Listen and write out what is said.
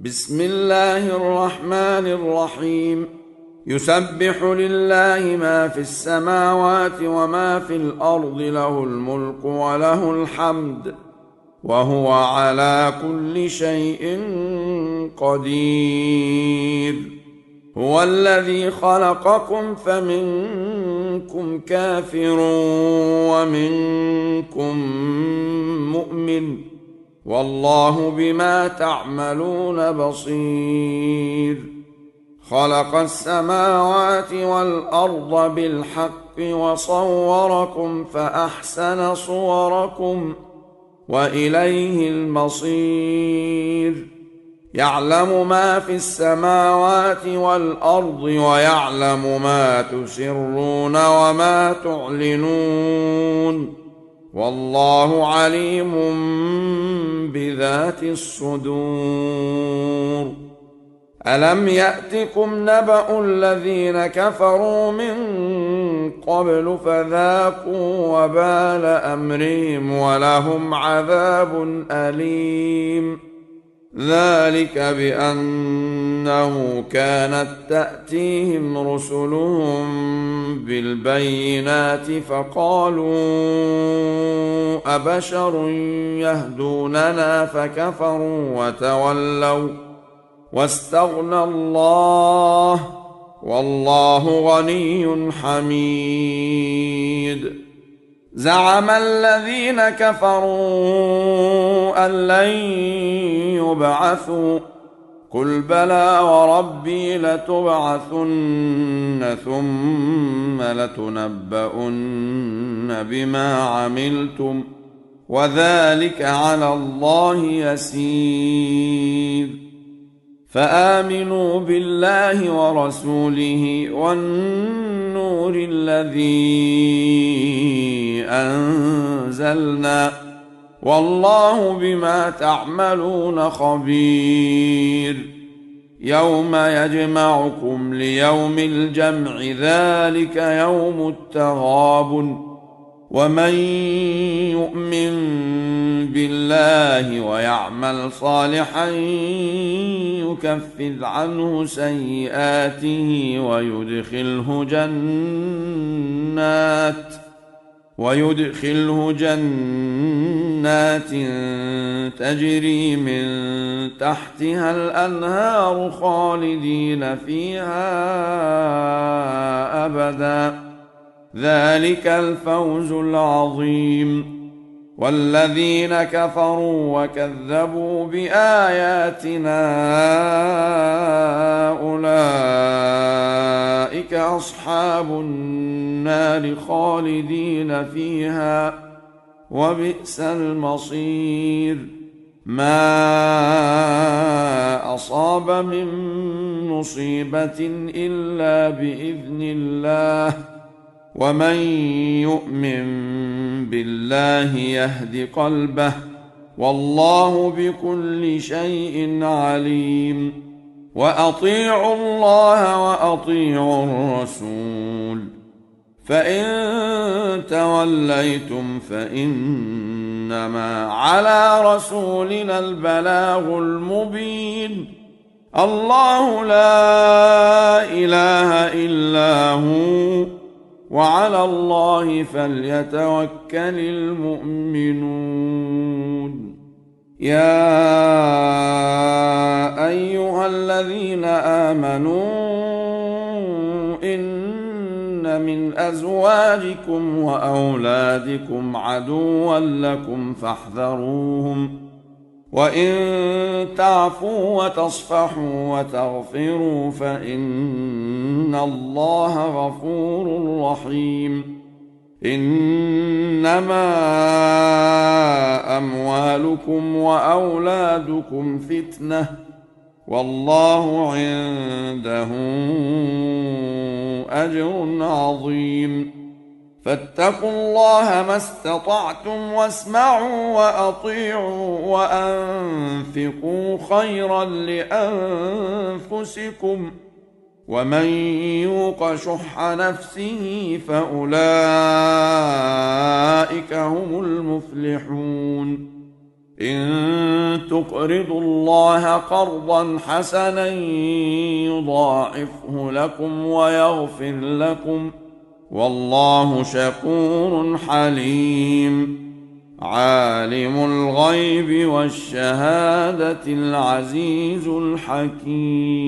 بسم الله الرحمن الرحيم. يسبح لله ما في السماوات وما في الأرض، له الملك وله الحمد، وهو على كل شيء قدير. هو الذي خلقكم فمنكم كافر ومنكم مؤمن، والله بما تعملون بصير. خلق السماوات والأرض بالحق وصوركم فأحسن صوركم وإليه المصير. يعلم ما في السماوات والأرض ويعلم ما تسرون وما تعلنون، والله عليم بذات الصدور. ألم يأتكم نبأ الذين كفروا من قبل فذاقوا وبال أمرهم ولهم عذاب أليم. ذلك بأنه كانت تأتيهم رسلهم بالبينات فقالوا أبشر يهدوننا فكفروا وتولوا واستغنى الله، والله غني حميد. زعم الذين كفروا أن لن يبعثوا، قل بلى وربي لتبعثن ثم لتنبؤن بما عملتم، وذلك على الله يسير. فآمنوا بالله ورسوله والنور الذي أنزلنا، والله بما تعملون خبير. يوم يجمعكم ليوم الجمع، ذلك يوم التغابن. ومن يؤمن بالله ويعمل صالحا يكفر عنه سيئاته ويدخله جنات تجري من تحتها الأنهار خالدين فيها أبدا، ذلك الفوز العظيم. والذين كفروا وكذبوا بآياتنا أولئك أصحاب النار خالدين فيها، وبئس المصير. ما أصاب من مصيبة إلا بإذن الله، ومن يؤمن بالله يهد قلبه، والله بكل شيء عليم. وأطيعوا الله وأطيعوا الرسول، فإن توليتم فإنما على رسولنا البلاغ المبين. الله لا إله إلا هو، وعلى الله فليتوكل المؤمنون. يا أيها الذين آمنوا إن من أزواجكم وأولادكم عدوا لكم فاحذروهم، وإن تعفوا وتصفحوا وتغفروا فإن الله غفور رحيم. إنما أموالكم وأولادكم فتنة، والله عنده أجر عظيم. فاتقوا الله ما استطعتم واسمعوا وأطيعوا وأنفقوا خيرا لأنفسكم، ومن يوق شح نفسه فأولئك هم المفلحون. إن تقرضوا الله قرضا حسنا يضاعفه لكم ويغفر لكم، والله شكور حليم. عالم الغيب والشهادة العزيز الحكيم.